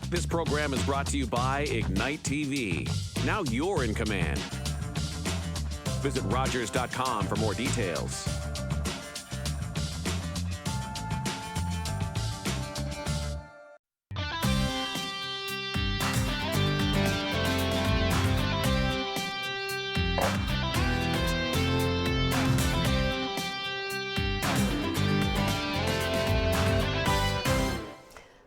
This program is brought to you by Ignite TV. Now you're in command. Visit Rogers.com for more details.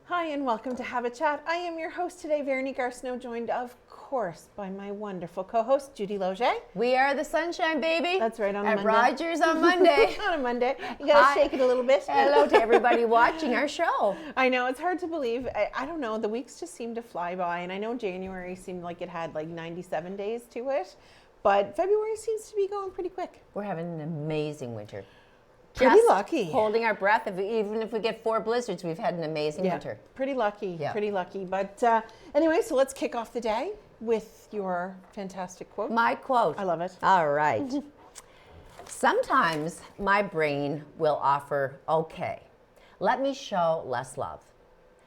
Hi and welcome to Have a Chat. I am your host today, Veronique Arsenault, joined of course by my wonderful co-host, Judy Loge. We are the Sunshine Baby. That's right, on at Monday. Rogers on Monday. On a Monday. You gotta shake it a little bit. Hello to everybody watching our show. I know, it's hard to believe. I don't know, the weeks just seem to fly by, and I know January seemed like it had like 97 days to it, but February seems to be going pretty quick. We're having an amazing winter. Pretty Just lucky. Holding our breath. Even if we get 4 blizzards, we've had an amazing winter. Pretty lucky, Yeah. pretty lucky. But anyway, so let's kick off the day with your fantastic quote. My quote. I love it. All right. Sometimes my brain will offer, okay, let me show less love.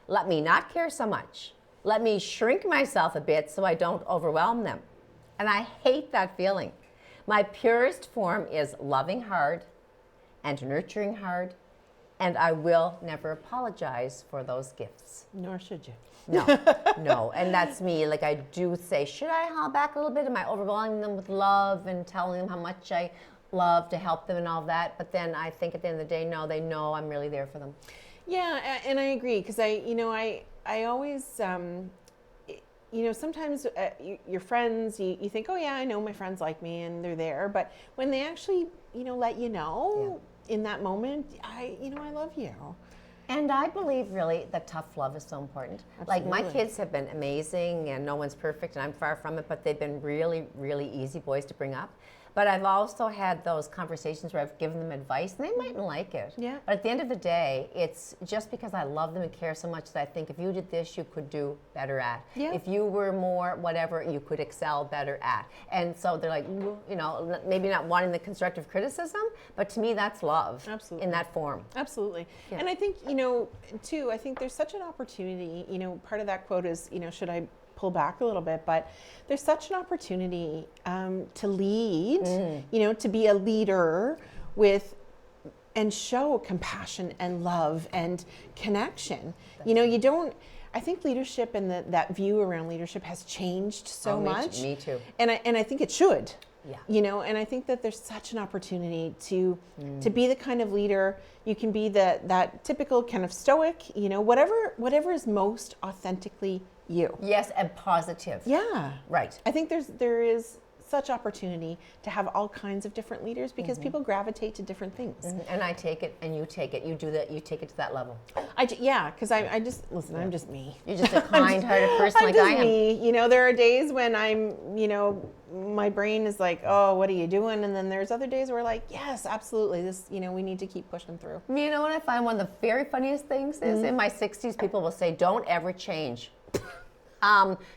Let me not care so much. Let me shrink myself a bit so I don't overwhelm them. And I hate that feeling. My purest form is loving hard and nurturing hard, and I will never apologize for those gifts. Nor should you. No, and that's me. Like, I do say, should I hold back a little bit? Am I overwhelming them with love and telling them how much I love to help them and all that? But then I think at the end of the day, no, they know I'm really there for them. Yeah, and I agree, because I always, sometimes your friends, you think, oh yeah, I know my friends like me and they're there, but when they actually, let you know in that moment, I love you. And I believe really that tough love is so important. Absolutely. Like, my kids have been amazing, and no one's perfect, and I'm far from it, but they've been really, really easy boys to bring up. But I've also had those conversations where I've given them advice, and they mightn't like it. Yeah. But at the end of the day, it's just because I love them and care so much that I think if you did this, you could do better at. Yeah. If you were more whatever, you could excel better at. And so they're like, maybe not wanting the constructive criticism, but to me, that's love. Absolutely. In that form. Absolutely. Yeah. And I think, too, I think there's such an opportunity, part of that quote is, should I pull back a little bit, but there's such an opportunity to lead, to be a leader with and show compassion and love and connection. I think leadership and that view around leadership has changed so much. Me too. And I think it should. Yeah. And I think that there's such an opportunity to be the kind of leader. You can be that typical kind of stoic, whatever is most authentically you. Yes, and positive. Yeah. Right. I think there is such opportunity to have all kinds of different leaders because people gravitate to different things. And I take it, and you take it. You do that. You take it to that level. Because I just listen. I'm just me. You're just a kind-hearted person I'm like just I am. me. There are days when I'm, my brain is like, oh, what are you doing? And then there's other days where like, yes, absolutely. This, we need to keep pushing through. You know what I find one of the very funniest things is in my 60s, people will say, "Don't ever change."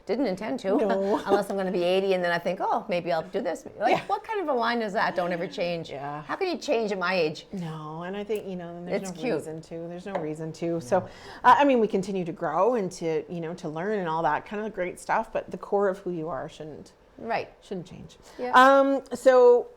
Didn't intend to, unless I'm going to be 80, and then I think, oh, maybe I'll do this. What kind of a line is that? Don't ever change. Yeah. How can you change at my age? No, and I think there's It's no cute. reason to. There's no reason to. So, we continue to grow and to to learn and all that kind of great stuff. But the core of who you are shouldn't change. Yeah. So,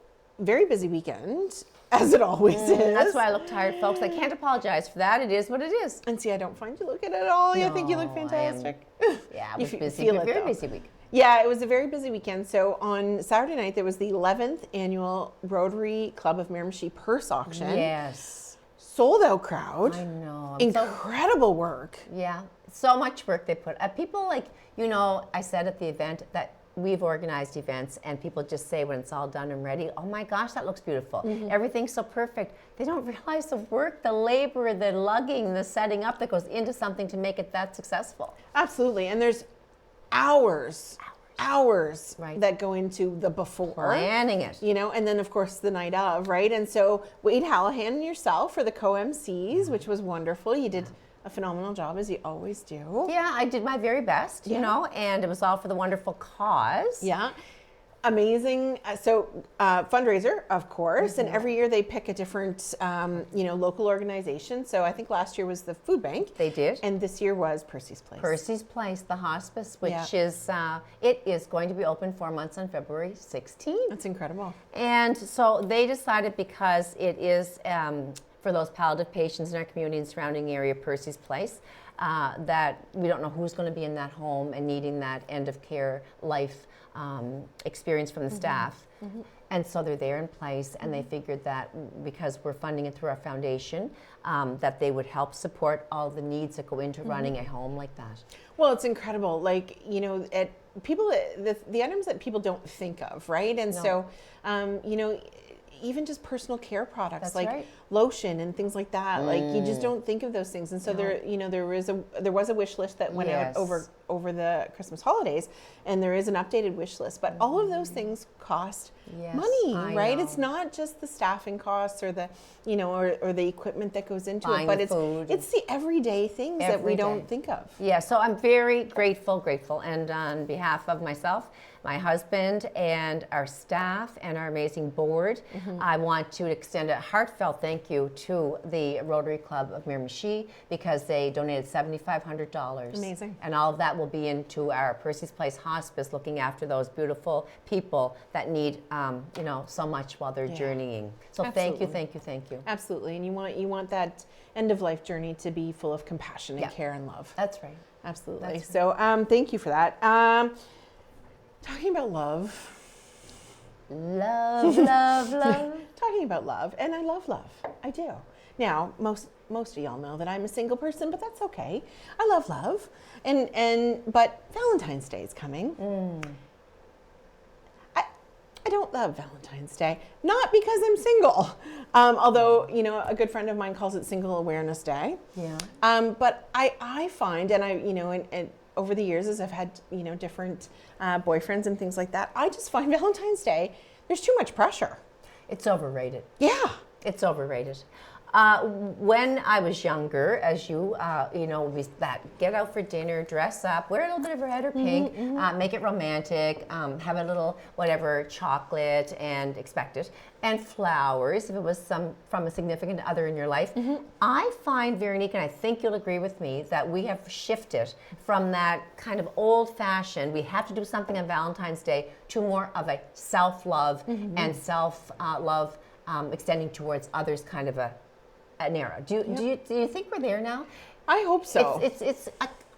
very busy weekend, as it always is. That's why I look tired, folks. I can't apologize for that. It is what it is. And see, I don't find you looking at all. I think you look fantastic. Yeah, it You was f- busy. feel it, Very though. busy week. Yeah, it was a very busy weekend. So on Saturday night, there was the 11th annual Rotary Club of Miramichi purse auction. Yes. Sold out crowd. I know. Incredible work. Yeah, so much work they put. People I said at the event that we've organized events and people just say when it's all done and ready, oh my gosh, that looks beautiful. Everything's so perfect. They don't realize the work, the labor, the lugging, the setting up that goes into something to make it that successful. Absolutely. And there's hours Right. that go into the before. Planning it. And then of course the night of, right? And so Wade Hallahan and yourself were the co-MCs, which was wonderful. You did a phenomenal job, as you always do. Yeah, I did my very best, and it was all for the wonderful cause. Yeah. Amazing. Fundraiser, of course, and every year they pick a different, local organization. So I think last year was the food bank. They did. And this year was Percy's Place. Percy's Place, the hospice, which is, it is going to be open 4 months on February 16th. That's incredible. And so they decided, because it is for those palliative patients in our community and surrounding area, Percy's Place, that we don't know who's going to be in that home and needing that end of care life experience from the staff. And so they're there in place, and they figured that because we're funding it through our foundation, that they would help support all the needs that go into running a home like that. Well, it's incredible. Like, the items that people don't think of, right? And so, even just personal care products. That's like right. lotion and things like that. Like, you just don't think of those things. And so there was a wish list that went out over the Christmas holidays, and there is an updated wish list. But all of those things cost money, right? know. It's not just the staffing costs or the or the equipment that goes into Buying it, but the it's food. Yeah, so I'm very grateful, and on behalf of myself, my husband, and our staff, and our amazing board, I want to extend a heartfelt thank you to the Rotary Club of Miramichi, because they donated $7,500. Amazing. And all of that will be into our Percy's Place Hospice, looking after those beautiful people that need, so much while they're journeying. So Absolutely. thank you. Absolutely, and you want that end of life journey to be full of compassion and care and love. That's right. Absolutely. That's So thank you for that. Talking about love. Love. Talking about love, and I love love. I do. Now, most of y'all know that I'm a single person, but that's okay. I love love, but Valentine's Day is coming. I don't love Valentine's Day, not because I'm single, although a good friend of mine calls it Single Awareness Day. Yeah. But I find, and and over the years, as I've had different boyfriends and things like that, I just find Valentine's Day, there's too much pressure. It's overrated. Yeah. It's overrated. When I was younger, as you get out for dinner, dress up, wear a little bit of red or pink, make it romantic, have a little whatever chocolate and expect it, and flowers if it was from a significant other in your life. I find, Veronique, and I think you'll agree with me, that we have shifted from that kind of old-fashioned, we have to do something on Valentine's Day, to more of a self-love and self-love extending towards others kind of an era. Do you think we're there now? I hope so.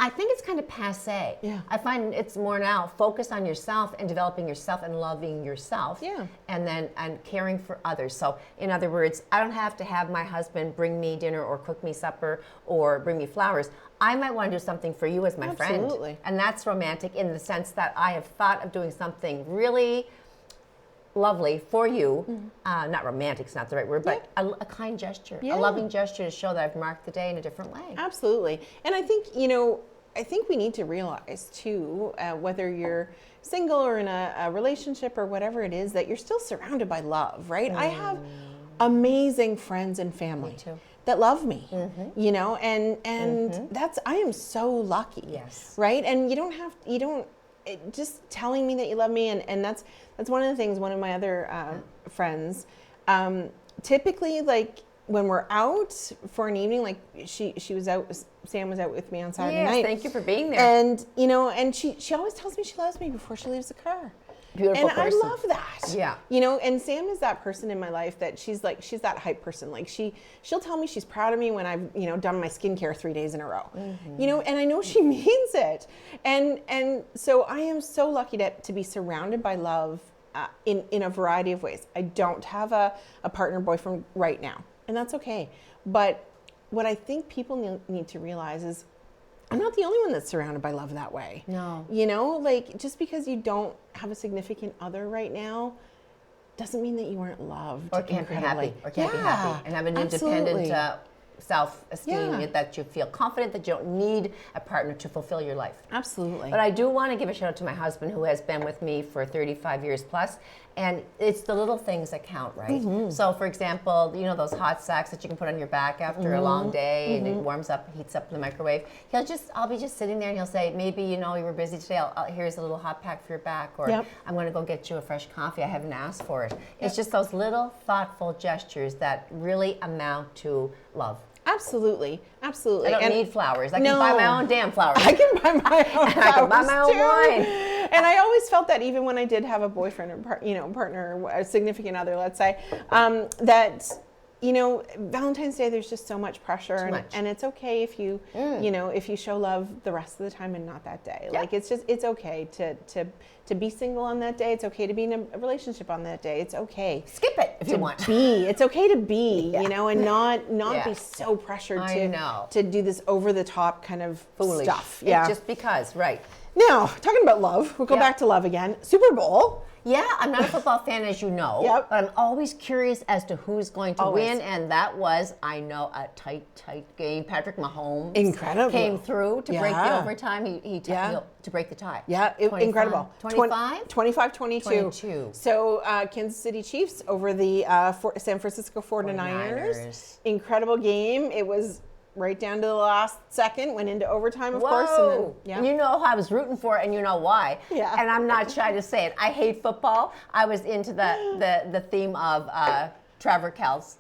I think it's kind of passé. Yeah. I find it's more now focused on yourself and developing yourself and loving yourself. Yeah. And caring for others. So in other words, I don't have to have my husband bring me dinner or cook me supper or bring me flowers. I might want to do something for you as my friend. Absolutely. And that's romantic in the sense that I have thought of doing something really lovely for you. Not romantic is not the right word, but a kind gesture, a loving gesture to show that I've marked the day in a different way. Absolutely. And I think, we need to realize too, whether you're single or in a relationship or whatever it is, that you're still surrounded by love, right? I have amazing friends and family that love me, and that's, I am so lucky. Yes. Right? And just telling me that you love me, and that's one of the things. One of my other friends, typically, like when we're out for an evening, like she was out, Sam was out with me on Saturday night. Thank you for being there. And and she always tells me she loves me before she leaves the car. Beautiful and person. I love that. Yeah. And Sam is that person in my life that she's that hype person. Like she'll tell me she's proud of me when I've, done my skincare 3 days in a row. And I know she means it. And so I am so lucky to be surrounded by love in a variety of ways. I don't have a partner boyfriend right now, and that's okay. But what I think people need to realize is I'm not the only one that's surrounded by love that way. No. Like just because you don't have a significant other right now doesn't mean that you aren't loved. Or can't be happy. Or can't be happy. And have an independent self-esteem, that you feel confident that you don't need a partner to fulfill your life. Absolutely. But I do want to give a shout out to my husband, who has been with me for 35 years plus, And it's the little things that count, right? So, for example, you know those hot sacks that you can put on your back after a long day, and it warms up, heats up in the microwave. I'll be just sitting there, and he'll say, maybe you know you were busy today. Here's a little hot pack for your back, or I'm going to go get you a fresh coffee. I haven't asked for it. It's just those little thoughtful gestures that really amount to love. Absolutely. I don't need flowers. I can buy my own damn flowers. I can buy my own flowers, I can buy my own wine. And I always felt that even when I did have a boyfriend or partner, a significant other, let's say, that, you know, Valentine's Day, there's just so much pressure, and it's okay if you, you know, if you show love the rest of the time and not that day. Like it's okay to be single on that day. It's okay to be in a relationship on that day. It's okay. Skip it if you want. It's okay to be, you know, and not be so pressured to do this over the top kind of foolish stuff. Yeah. Just because, right. Now, talking about love, we'll go back to love again. Super Bowl. Yeah, I'm not a football fan, as you know, but I'm always curious as to who's going to win, and that was, I know, a tight game. Patrick Mahomes came through to break the overtime. He to break the tie. Yeah, incredible. 25? 25-22. So Kansas City Chiefs over the San Francisco 49ers. Incredible game. It was right down to the last second, went into overtime, of course. And then, you know I was rooting for it, and you know why. Yeah. And I'm not shy to say it. I hate football. I was into the theme of Travis Kelce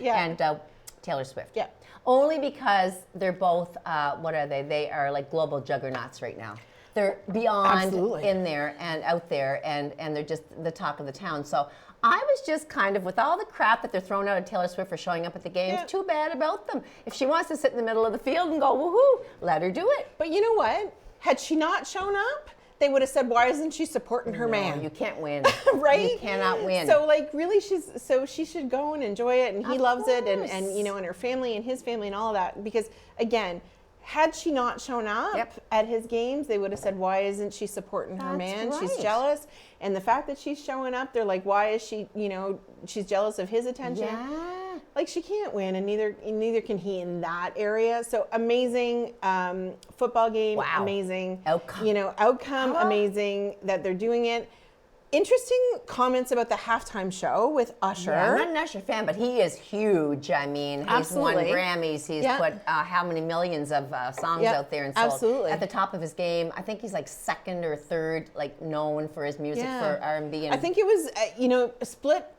and Taylor Swift. Yeah. Only because they're both, what are they? They are like global juggernauts right now. They're beyond in there and out there, and they're just the talk of the town. So I was just kind of, with all the crap that they're throwing out at Taylor Swift for showing up at the games, too bad about them. If she wants to sit in the middle of the field and go, woohoo, let her do it. But you know what? Had she not shown up, they would have said, why isn't she supporting her man? You can't win. Right? You cannot win. So like really she should go and enjoy it, and he loves it, and you know, and her family and his family and all of that. Because again, had she not shown up at his games, they would have said, why isn't she supporting her man? Right. She's jealous. And the fact that she's showing up, they're like, why is she, you know, she's jealous of his attention. Yeah. Like she can't win, and neither can he in that area. So amazing football game, amazing outcome, amazing that they're doing it. Interesting comments about the halftime show with Usher. Yeah, I'm not an Usher fan, but he is huge. I mean, he's won Grammys. He's put how many millions of songs out there and sold. At the top of his game. I think he's like second or third, like known for his music for R&B. And I think it was,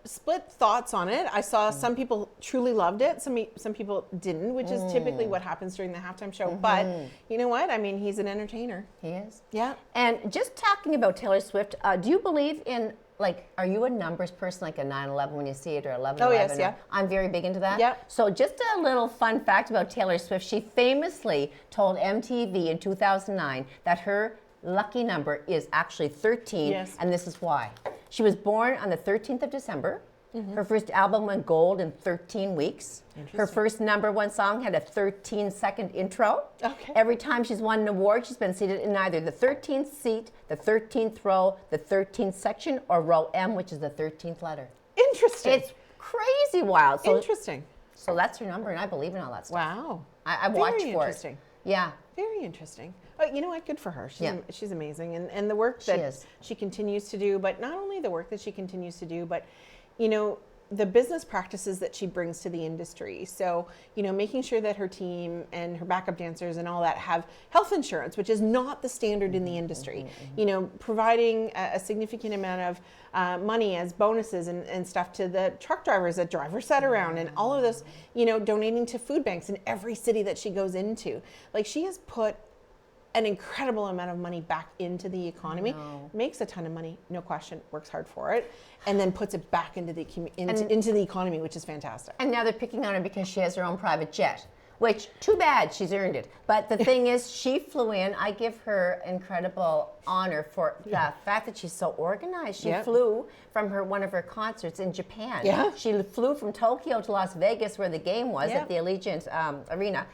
split thoughts on it. I saw some people truly loved it. Some people didn't, which is typically what happens during the halftime show. But you know what? I mean, he's an entertainer. He is. Yeah. And just talking about Taylor Swift, do you believe in, like, are you a numbers person, like a 9/11 when you see it, or 11/11? Oh, yes, yeah. I'm very big into that. Yeah. So just a little fun fact about Taylor Swift. She famously told MTV in 2009 that her lucky number is actually 13, and this is why. She was born on the 13th of December. Her first album went gold in 13 weeks. Her first #1 song had a 13-second intro. Okay. Every time she's won an award, she's been seated in either the 13th seat, the 13th row, the 13th section, or row M, which is the 13th letter. Interesting. It's crazy wild. So, interesting. So that's her number, and I believe in all that stuff. Wow. I watch for interesting. it. Yeah. Very interesting. You know what? Good for her. She's amazing. And the work that she continues to do, but not only the work that she continues to do, but you know, the business practices that she brings to the industry. So, you know, making sure that her team and her backup dancers and all that have health insurance, which is not the standard in the industry. You know, providing a significant amount of money as bonuses and stuff to the truck drivers that drive her set around, and all of this, you know, donating to food banks in every city that she goes into. Like, she has put an incredible amount of money back into the economy, makes a ton of money, no question, works hard for it, and then puts it back into the into the economy, which is fantastic. And now they're picking on her because she has her own private jet, which, too bad, she's earned it. But the thing is, she flew in. I give her incredible honor for the fact that she's so organized. She flew from one of her concerts in Japan. Yeah. She flew from Tokyo to Las Vegas, where the game was, at the Allegiant Arena.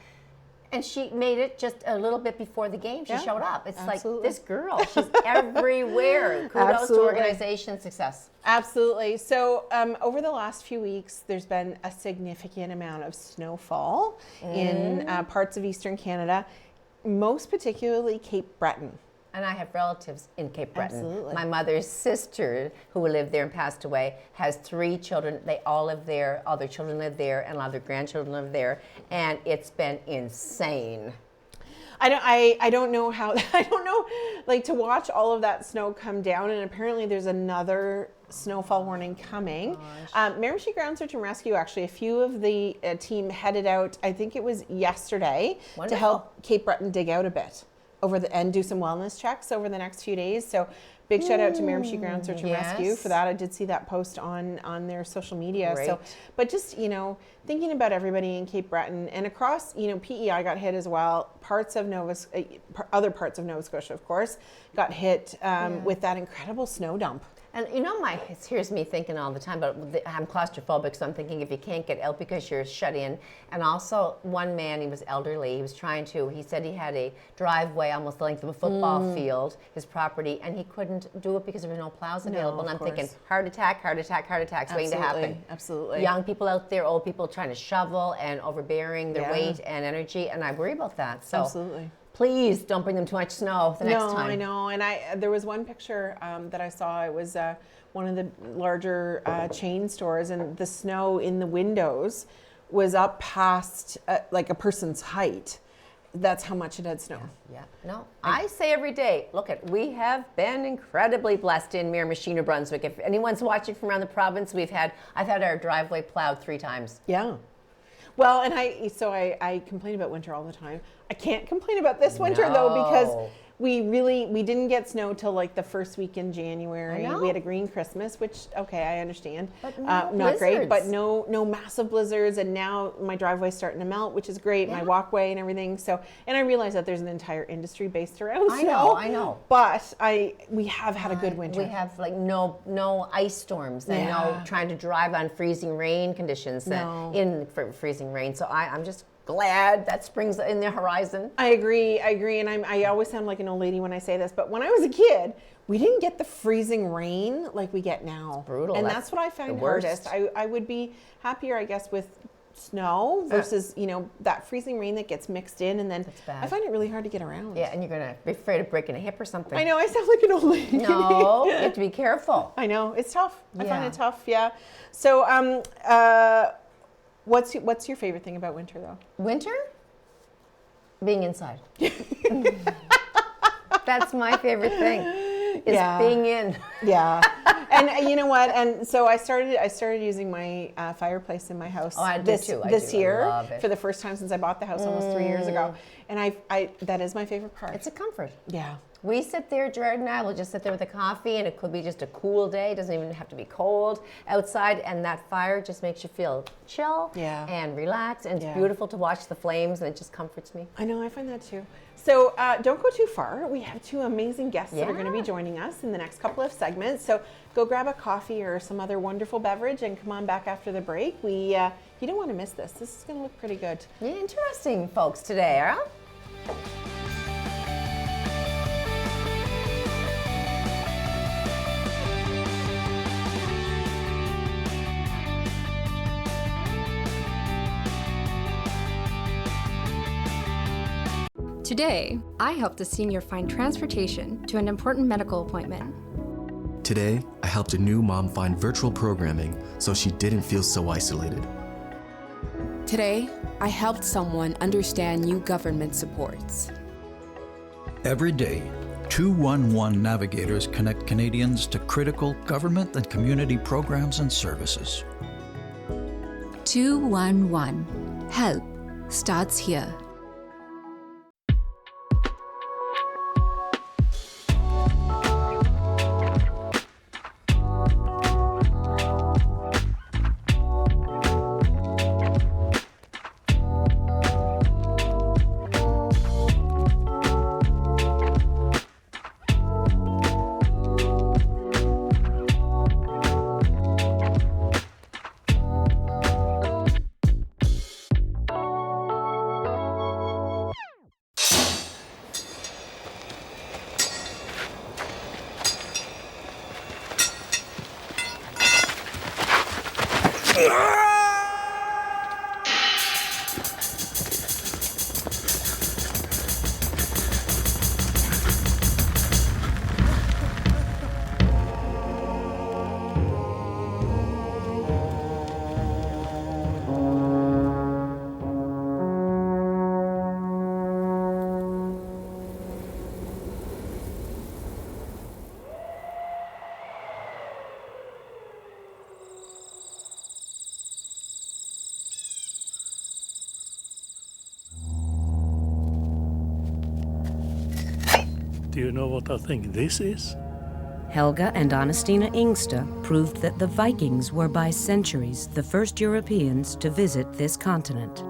And she made it just a little bit before the game. She showed up. It's like, this girl, she's everywhere. Kudos to organization success. Absolutely. So over the last few weeks, there's been a significant amount of snowfall in parts of Eastern Canada, most particularly Cape Breton. And I have relatives in Cape Breton. Absolutely. My mother's sister, who lived there and passed away, has 3 children. They all live there. All their children live there, and a lot of their grandchildren live there. And it's been insane. I don't know how, I don't know, like to watch all of that snow come down, and apparently there's another snowfall warning coming. Miramichi Ground Search and Rescue, actually, a few of the team headed out, I think it was yesterday, to help Cape Breton dig out a bit and do some wellness checks over the next few days. So big shout out to Miramichi Ground Search and Rescue for that. I did see that post on their social media. Great. So, but just, thinking about everybody in Cape Breton and across, PEI got hit as well. Other parts of Nova Scotia, of course, got hit with that incredible snow dump. And here's me thinking all the time, but I'm claustrophobic, so I'm thinking if you can't get out because you're shut in. And also, one man, he was elderly, he said he had a driveway almost the length of a football field, his property, and he couldn't do it because there were no plows available. And I'm thinking, heart attack, waiting to happen. Absolutely. Young people out there, old people trying to shovel and overbearing their weight and energy, and I worry about that. So. Absolutely. Please don't bring them too much snow the next time. No, I know. And there was one picture that I saw. It was one of the larger chain stores, and the snow in the windows was up past like a person's height. That's how much it had snowed. Yeah. No, I say every day, we have been incredibly blessed in Miramichi, New Brunswick. If anyone's watching from around the province, I've had our driveway plowed 3 times. Yeah. Well, and I complain about winter all the time. I can't complain about this winter though, because we didn't get snow till like the first week in January. We had a green Christmas, which I understand, but not great, but no massive blizzards. And now my driveway's starting to melt, which is great. My walkway and everything. So, and I realize that there's an entire industry based around snow. I know. But we have had a good winter. We have like no ice storms and no trying to drive on freezing rain conditions in freezing rain. So I'm just glad that spring's in the horizon. I agree, and I always sound like an old lady when I say this, but when I was a kid, we didn't get the freezing rain like we get now. It's brutal. And that's what I find hardest. I would be happier, I guess, with snow versus that freezing rain that gets mixed in, and then I find it really hard to get around. Yeah, and you're gonna be afraid of breaking a hip or something. I know, I sound like an old lady. No, you have to be careful. I know, it's tough. I find it tough. Yeah. So what's your favorite thing about winter, though? Winter? Being inside. That's my favorite thing. Is being in. Yeah. And you know what? And so I started using my fireplace in my house this year for the first time since I bought the house almost 3 years ago. And I that is my favorite part. It's a comfort. Yeah. We sit there, Jared and I will just sit there with a coffee, and it could be just a cool day. It doesn't even have to be cold outside, and that fire just makes you feel chill and relaxed, and it's beautiful to watch the flames, and it just comforts me. I know, I find that too. So don't go too far. We have 2 amazing guests that are going to be joining us in the next couple of segments. So go grab a coffee or some other wonderful beverage and come on back after the break. You don't want to miss this. This is going to look pretty good. Yeah, interesting folks today, huh? Today, I helped a senior find transportation to an important medical appointment. Today, I helped a new mom find virtual programming so she didn't feel so isolated. Today, I helped someone understand new government supports. Every day, 211 navigators connect Canadians to critical government and community programs and services. 211. Help starts here. Do you know what I think this is? Helga and Anastina Ingsta proved that the Vikings were by centuries the first Europeans to visit this continent.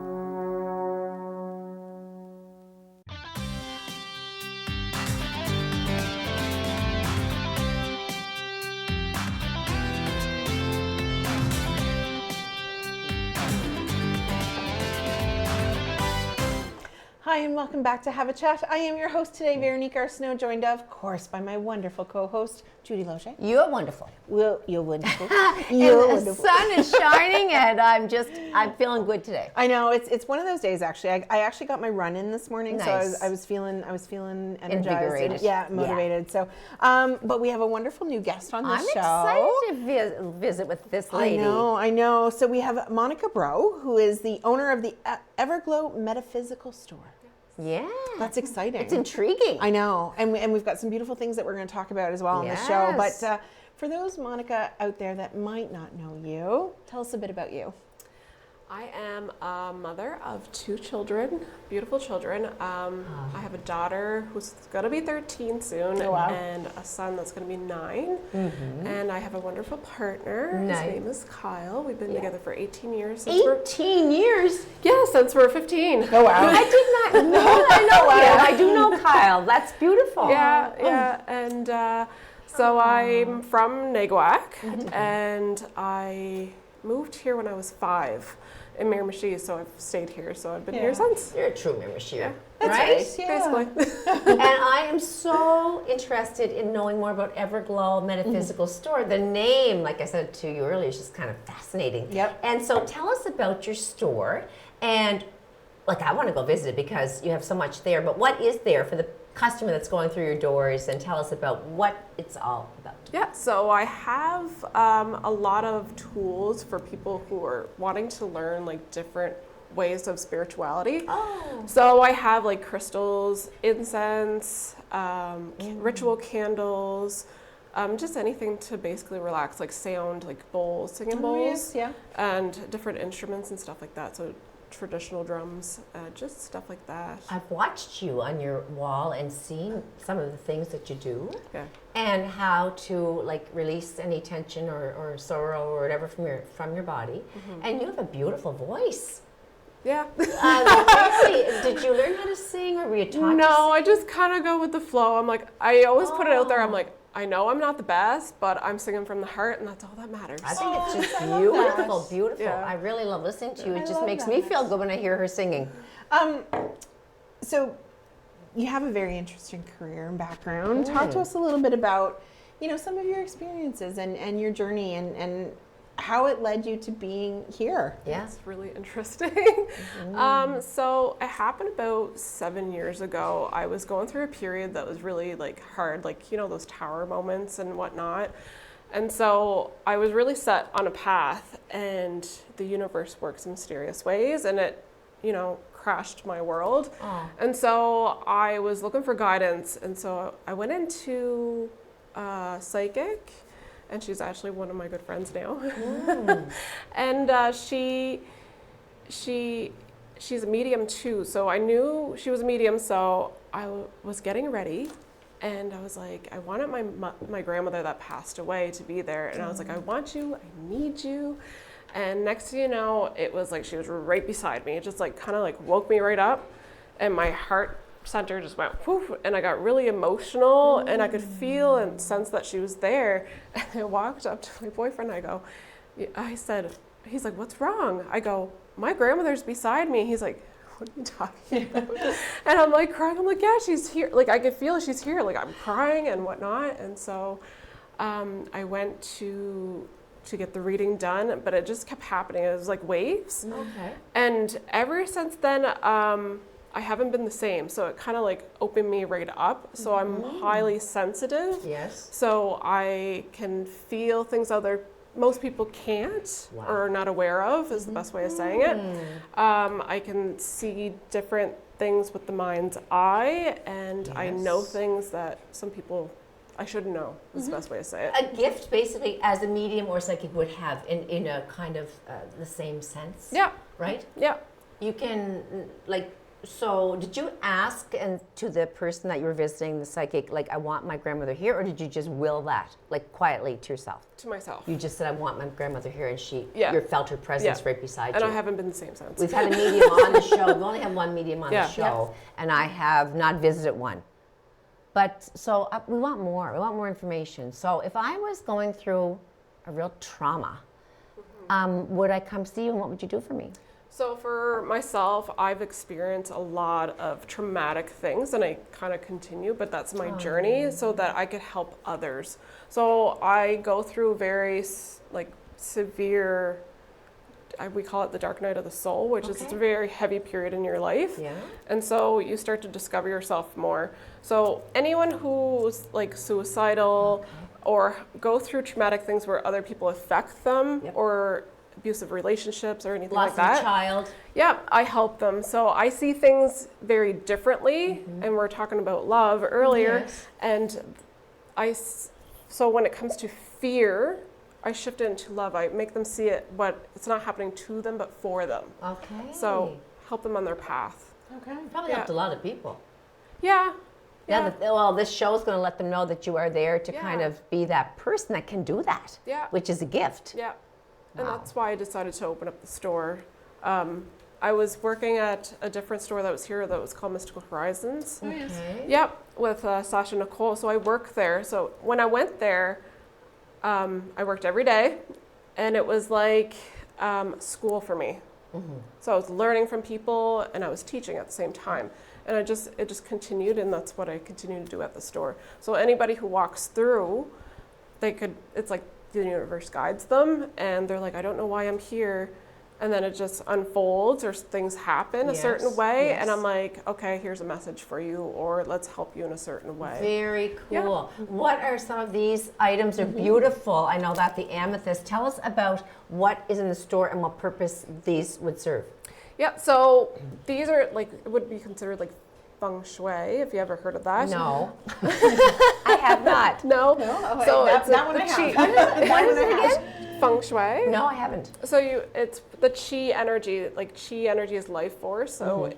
Hi, and welcome back to Have a Chat. I am your host today, Veronique Arsenault, joined of course by my wonderful co-host, Judy Loche. You're wonderful. Well, you're wonderful. And the sun is shining, and I'm feeling good today. I know it's one of those days. Actually, I actually got my run in this morning, Nice. so I was feeling energized, Invigorated. and, yeah, motivated. Yeah. So, but we have a wonderful new guest on this show. I'm excited to visit with this lady. I know. So we have Monica Bro, who is the owner of the Everglow Metaphysical Store. Yeah. That's exciting. It's intriguing. I know. And we've got some beautiful things that we're going to talk about as well on the show. But for those, Monica, out there that might not know you, tell us a bit about you. I am a mother of 2 children, beautiful children. I have a daughter who's going to be 13 soon, and a son that's going to be 9. And I have a wonderful partner. Nice. His name is Kyle. We've been together for 18 years. 18 years? Yeah, since we're 15. Oh, wow. I did not know that. I do know Kyle. That's beautiful. Yeah. And so I'm from Naguac, and I moved here when I was 5. In Miramichi, so I've stayed here, so I've been here since. You're a true Miramichier, right? Basically. And I am so interested in knowing more about Everglow Metaphysical Store. The name, like I said to you earlier, is just kind of fascinating. Yep. And so tell us about your store, and like I want to go visit it because you have so much there, but what is there for the customer that's going through your doors, and tell us about what it's all about. Yeah, so I have a lot of tools for people who are wanting to learn like different ways of spirituality. So I have like crystals, incense, ritual candles, just anything to basically relax, like sound, like bowls, singing bowls, and different instruments and stuff like that. So traditional drums, just stuff like that. I've watched you on your wall and seen some of the things that you do, and how to like release any tension or sorrow or whatever from your body. And you have a beautiful voice. Yeah. Really, did you learn how to sing, or were you taught? No, I just kind of go with the flow. I'm like, I always put it out there. I'm like, I know I'm not the best, but I'm singing from the heart, and that's all that matters. I think it's just beautiful. Yeah. I really love listening to you. It just makes me feel good when I hear her singing. So you have a very interesting career and background. Talk to us a little bit about, some of your experiences and your journey and how it led you to being here. Yeah. It's really interesting. So it happened about 7 years ago. I was going through a period that was really like hard, like, those tower moments and whatnot. And so I was really set on a path, and the universe works in mysterious ways, and it, crashed my world. And so I was looking for guidance. And so I went into psychic, and she's actually one of my good friends now. And she's a medium too. So I knew she was a medium, so I was getting ready, and I was like, I wanted my grandmother that passed away to be there, and I was like, I want you, I need you. And next thing you know, it was like she was right beside me. It just like kind of like woke me right up, and my heart center just went poof, and I got really emotional, and I could feel and sense that she was there. And I walked up to my boyfriend, I said, he's like, what's wrong? I go, my grandmother's beside me. He's like, what are you talking about? And I'm like crying. I'm like, yeah, she's here. Like I could feel she's here. Like I'm crying and whatnot. And so I went to get the reading done, but it just kept happening. It was like waves. Okay. And ever since then, I haven't been the same. So it kind of like opened me right up. So I'm highly sensitive. Yes. So I can feel things most people can't or are not aware of, is the best way of saying it. I can see different things with the mind's eye, and I know things that some people I shouldn't know, is the best way to say it. A gift, basically, as a medium or psychic would have in a kind of the same sense. Yeah. Right? Yeah. You can, like, So did you ask to the person that you were visiting, the psychic, like, I want my grandmother here, or did you just will that, like, quietly to yourself? To myself. You just said, I want my grandmother here, and Yeah. you felt her presence right beside you. And I haven't been the same since. We've had a medium on the show. We've only had one medium on the show, Yes. and I have not visited one. But so we want more. We want more information. So if I was going through a real trauma, would I come see you, and what would you do for me? So for myself, I've experienced a lot of traumatic things, and I kind of continue, but that's my journey so that I could help others. So I go through very severe, we call it the dark night of the soul, which is a very heavy period in your life. Yeah. And so you start to discover yourself more. So anyone who's like suicidal or go through traumatic things where other people affect them or abusive relationships or anything like that. Lost a child. Yeah, I help them. So I see things very differently, and we're talking about love earlier. Yes. And so when it comes to fear, I shift it into love. I make them see it, but it's not happening to them, but for them. Okay. So help them on their path. Okay. Probably helped a lot of people. Yeah. Yeah. Well, this show is going to let them know that you are there to kind of be that person that can do that. Yeah. Which is a gift. Yeah. And that's why I decided to open up the store. I was working at a different store that was here that was called Mystical Horizons. Oh, yes. Yep, with Sasha Nicole. So I worked there. So when I went there, I worked every day, and it was like school for me. So I was learning from people, and I was teaching at the same time. And it just continued, and that's what I continue to do at the store. So anybody who walks through, it's like the universe guides them, and they're like, I don't know why I'm here. And then it just unfolds, or things happen a certain way, and I'm like, okay, here's a message for you, or let's help you in a certain way. Very cool. Yeah. What are some of these items? Are beautiful. I know that the amethyst. Tell us about what is in the store and what purpose these would serve. Yeah, so these are would be considered like feng shui, if you ever heard of that. No. I have not. No? No? So that, it's that one I have. What is it again? Feng shui. No, I haven't. So it's the chi energy. Like chi energy is life force. So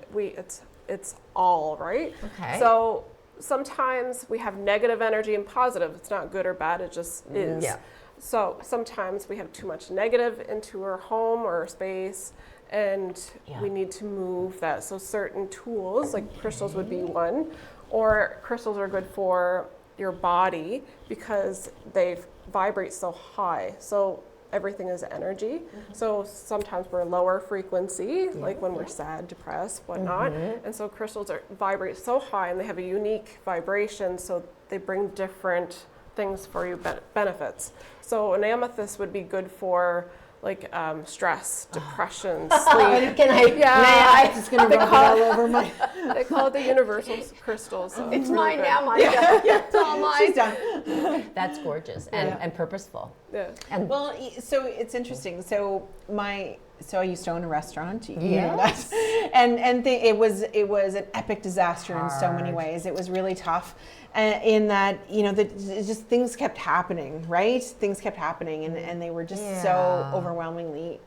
it's all, right? Okay. So sometimes we have negative energy and positive. It's not good or bad. It just is. Yeah. So sometimes we have too much negative into our home or our space, and we need to move that. So certain tools, like crystals would be one, or crystals are good for your body because they vibrate so high. So everything is energy. So sometimes we're lower frequency, like when we're sad, depressed, whatnot. And so crystals vibrate so high, and they have a unique vibration, so they bring different things for you, benefits. So an amethyst would be good for like stress, depression, sleep. I'm just going to rub it all over my... They call it the universal crystal. So it's really mine good. now, Monica. It's all mine. She's done. That's gorgeous and purposeful. Yeah. And well, so it's interesting. So I used to own a restaurant. You know that, and it was an epic disaster in so many ways. It was really tough, in that just things kept happening, right? Things kept happening, and they were just so overwhelmingly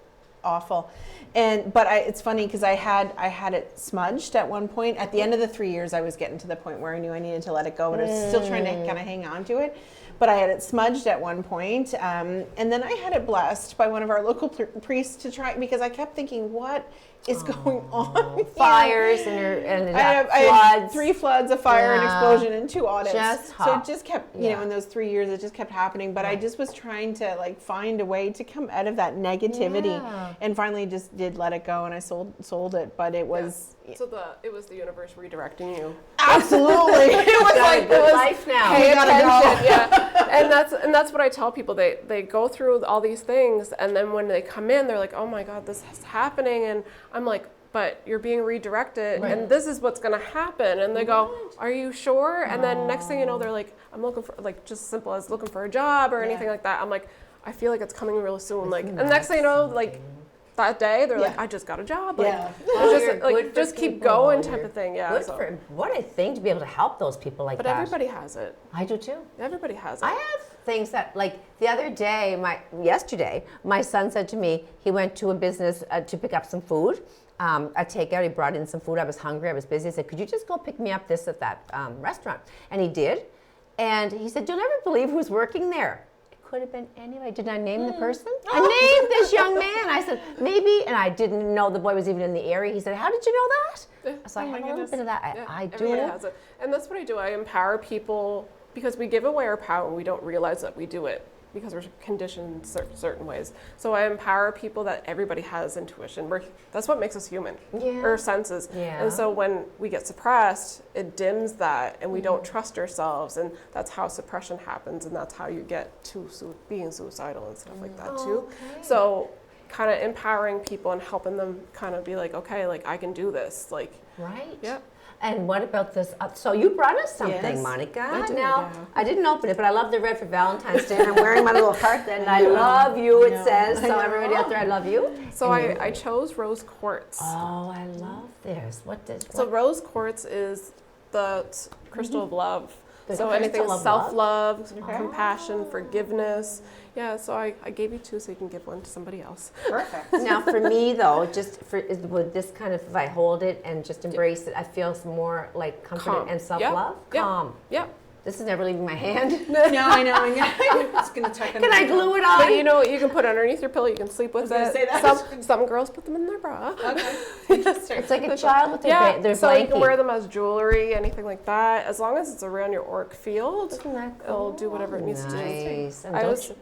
awful. But it's funny because I had it smudged at one point. At the end of the 3 years, I was getting to the point where I knew I needed to let it go, but I was still trying to kind of hang on to it. But I had it smudged at one point, and then I had it blessed by one of our local priests to try, because I kept thinking, what is going on? Fires and I had 3 floods, a fire, an explosion, and 2 audits. So it just kept, in those 3 years, it just kept happening. But I just was trying to find a way to come out of that negativity, and finally just did let it go, and I sold it. But it was so it was the universe redirecting you. Absolutely, it was like good life now. Pay attention, and that's what I tell people. They go through all these things, and then when they come in, they're like, oh my God, this is happening, and I'm like, but you're being redirected, and this is what's going to happen. And they go, are you sure? And then next thing you know, they're like, I'm looking for, just simple as looking for a job or anything like that. I'm like, I feel like it's coming real soon. And next thing you know, that day, they're like, I just got a job. Just keep going type of thing. Yeah. What a thing to be able to help those people like that. But everybody has it. I do too. Everybody has it. I have things that, the other day, yesterday, my son said to me, he went to a business to pick up some food, a takeout. He brought in some food. I was hungry. I was busy. I said, could you just go pick me up this at that restaurant? And he did. And he said, you'll never believe who's working there. It could have been anybody. Did I name the person? I named this young man. I said, maybe. And I didn't know the boy was even in the area. He said, how did you know that? So I had a little bit of that. I do it. Has it. And that's what I do. I empower people because we give away our power and we don't realize that we do it, because we're conditioned certain ways. So I empower people that everybody has intuition. That's what makes us human, our senses. Yeah. And so when we get suppressed, it dims that and we don't trust ourselves, and that's how suppression happens, and that's how you get to being suicidal and stuff like that too. Okay. So kind of empowering people and helping them kind of be like, okay, like I can do this. Like, right. Yeah. And what about this? So you brought us something, Monica. I didn't open it, but I love the red for Valentine's Day, and I'm wearing my little heart that I love you, it says. So everybody out there, I love you. So I chose rose quartz. Oh, I love this. So rose quartz is the crystal of love. So anything self-love, compassion, forgiveness. Yeah, so I gave you two so you can give one to somebody else. Perfect. Now for me though, with this kind of, if I hold it and just embrace it, I feel more like comfort and self-love. Calm. Yep. This is never leaving my hand. No, I know. I'm just gonna check. Can I glue it on? But you know, you can put it underneath your pillow. You can sleep with it. Say that. Some girls put them in their bra. Okay. It's like a child with their blankie. So you can wear them as jewelry, anything like that. As long as it's around your auric field, it'll do whatever it needs to do.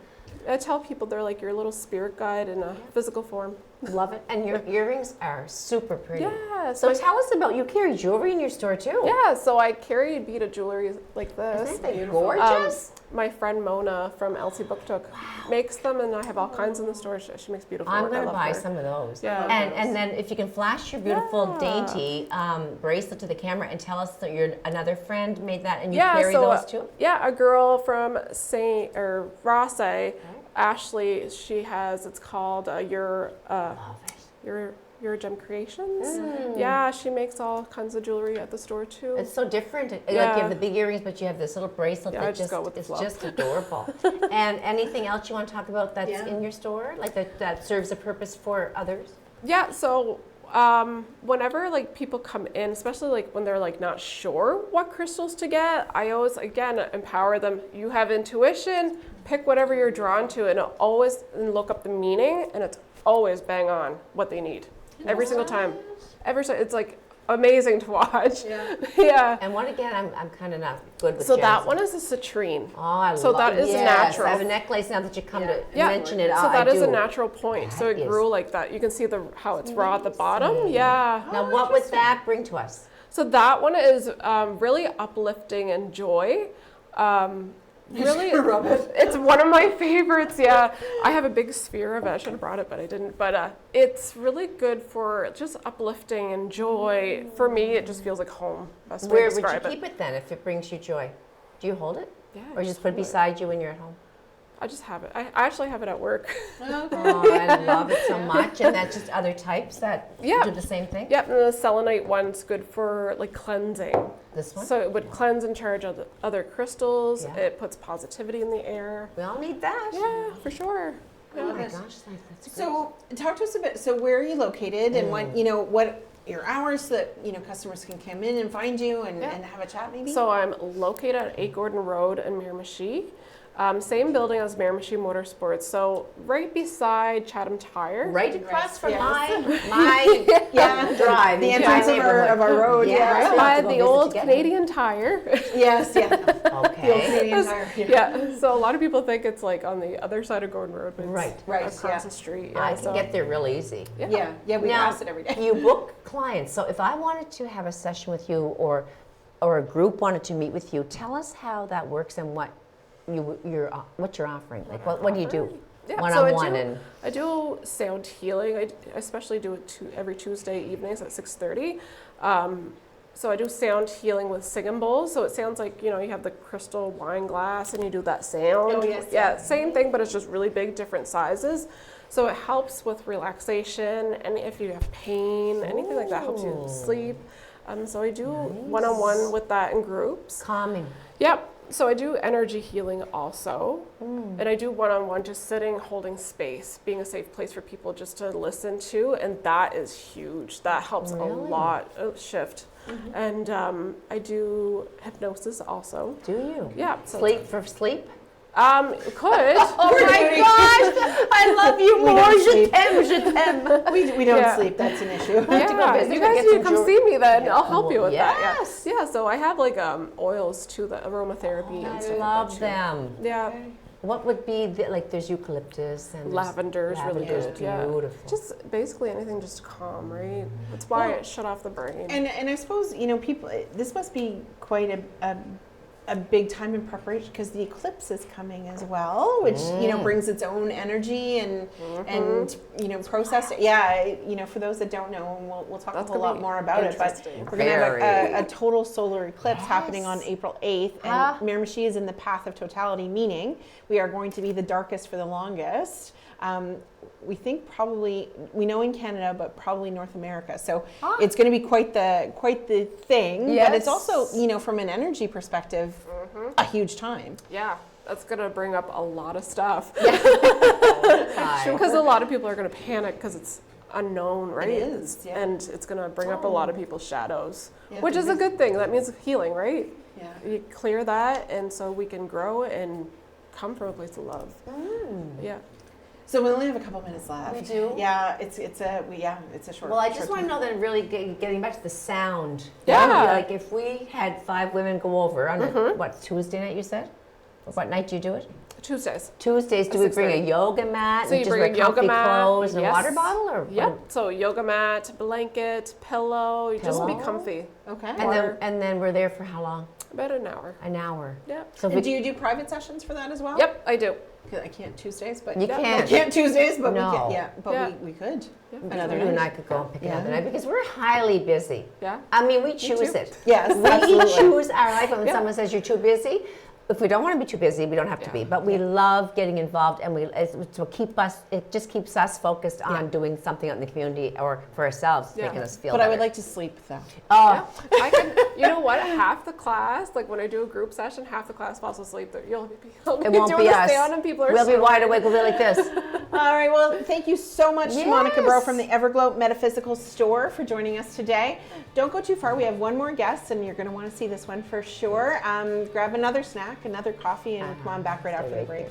I tell people they're like your little spirit guide in a physical form. Love it. And your earrings are super pretty. Yeah. So tell us about, you carry jewelry in your store too. Yeah, so I carry beaded jewelry like this. Isn't that gorgeous? My friend Mona from Elsie Booktook makes them, and I have all kinds in the store. She makes beautiful I'm work. going to buy some of those. Yeah. And then if you can flash your beautiful dainty bracelet to the camera and tell us that another friend made that and you carry those too? Yeah, a girl from Rosse, Ashley, she has, it's called Your Gem Creations. Yeah, she makes all kinds of jewelry at the store too. It's so different. Like you have the big earrings, but you have this little bracelet that is just adorable. And anything else you want to talk about that's in your store, like that serves a purpose for others? Yeah, so whenever like people come in, especially like when they're like not sure what crystals to get, I always again empower them. You have intuition, pick whatever you're drawn to, and always look up the meaning, and it's always bang on what they need every single time. It's like amazing to watch. Yeah. And one again, I'm kind of not good with. So that one is a citrine. Oh, I love it. So that is natural. I have a necklace now that you come to mention it. So that is a natural point. So it grew like that. You can see how it's raw at the bottom. Yeah. Now what would that bring to us? So that one is really uplifting and joy. Really, it's one of my favorites. Yeah, I have a big sphere of it. I should have brought it, but I didn't. But it's really good for just uplifting and joy. For me, it just feels like home. Best way to describe it. Where would you keep it then if it brings you joy? Do you hold it? Yeah. Or just put it beside you when you're at home? I just have it. I actually have it at work. Oh, I love it so much. And that's just other types that do the same thing? Yep, and the selenite one's good for like cleansing. This one? So it would cleanse and charge other crystals. Yeah. It puts positivity in the air. We all need that. Yeah, for sure. Oh my gosh, that's great. So talk to us a bit. So where are you located, and what your hours so that customers can come in and find you and have a chat maybe? So I'm located at 8 Gordon Road in Miramichi. Same building as Miramichi Motorsports, so right beside Chatham Tire. Right across from my drive. The entrance of our road. Right by the old Canadian Tire. Yes, Okay. The old Canadian Tire. Yeah, so a lot of people think it's like on the other side of Gordon Road, but it's across the street. I can get there real easy. Yeah, we pass it every day. You book clients, so if I wanted to have a session with you or a group wanted to meet with you, tell us how that works and what you're offering. Like what do you do? Yeah, one-on-one. I do sound healing. I especially do it every Tuesday evenings at 6:30. So I do sound healing with singing bowls. So it sounds like you have the crystal wine glass and you do that sound. Oh, yes, yeah, same thing, but it's just really big, different sizes. So it helps with relaxation, and if you have pain, anything like that helps you sleep. So I do one-on-one with that in groups. Calming. Yep. So I do energy healing also, and I do one-on-one, just sitting, holding space, being a safe place for people just to listen to, and that is huge. That helps a lot shift. And I do hypnosis also. Do you? Yeah. So sleep for sleep? Could. Oh my gosh! I love you more. Je t'aime. We don't sleep. That's an issue. Yeah, you guys need to come see me then. I'll help you with that. Yes. Yeah. So I have like oils too, the aromatherapy and stuff. I love them. Yeah. What would be like? There's eucalyptus and lavender is really good. Beautiful. Yeah. Just basically anything just calm, right? That's why it shut off the brain. And I suppose people. This must be quite a big time in preparation because the eclipse is coming as well, which brings its own energy and process. Yeah, for those that don't know, and we'll talk a whole lot more about it. But we're going to have a total solar eclipse happening on April 8th, and Miramichi is in the path of totality, meaning we are going to be the darkest for the longest. We think we know in Canada, but probably North America. So it's going to be quite the thing. Yes. But it's also, from an energy perspective, a huge time. Yeah, that's going to bring up a lot of stuff. Because a lot of people are going to panic because it's unknown, right? It is, yeah. And it's going to bring up a lot of people's shadows, which is a good thing. That means healing, right? Yeah. You clear that, and so we can grow and come from a place of love. Yeah. So we only have a couple minutes left. We do? Yeah, it's a short. Well, I just want to know that really getting back to the sound. Yeah. Like if we had 5 women go over on Tuesday night you said? What night do you do it? Tuesdays. Tuesdays, do we bring a yoga mat so and you just bring wear a yoga comfy mat, clothes and a water bottle? Or yep. So yoga mat, blanket, pillow. You just be comfy. Okay. And then we're there for how long? About an hour. An hour. Yep. So do you do private sessions for that as well? Yep, I do. I can't Tuesdays, but you can't. I can't Tuesdays, but no. we can. Yeah, but we could. Another you night. and I could go and pick another night because we're highly busy. Yeah. I mean, we choose it. Yes, we choose our life. When someone says you're too busy, if we don't want to be too busy, we don't have to be. But we love getting involved, and it just keeps us focused on doing something out in the community or for ourselves, making us feel better. I would like to sleep though. Oh, I can. You know what? Half the class, like when I do a group session, half the class falls asleep. You'll be it won't doing be the us. stay on, and people are. We'll be wide awake. We'll be like this. All right. Well, thank you so much, Monica Bro from the Everglow Metaphysical Store, for joining us today. Don't go too far. We have one more guest, and you're going to want to see this one for sure. Grab another snack, another coffee, and come on back right after the break.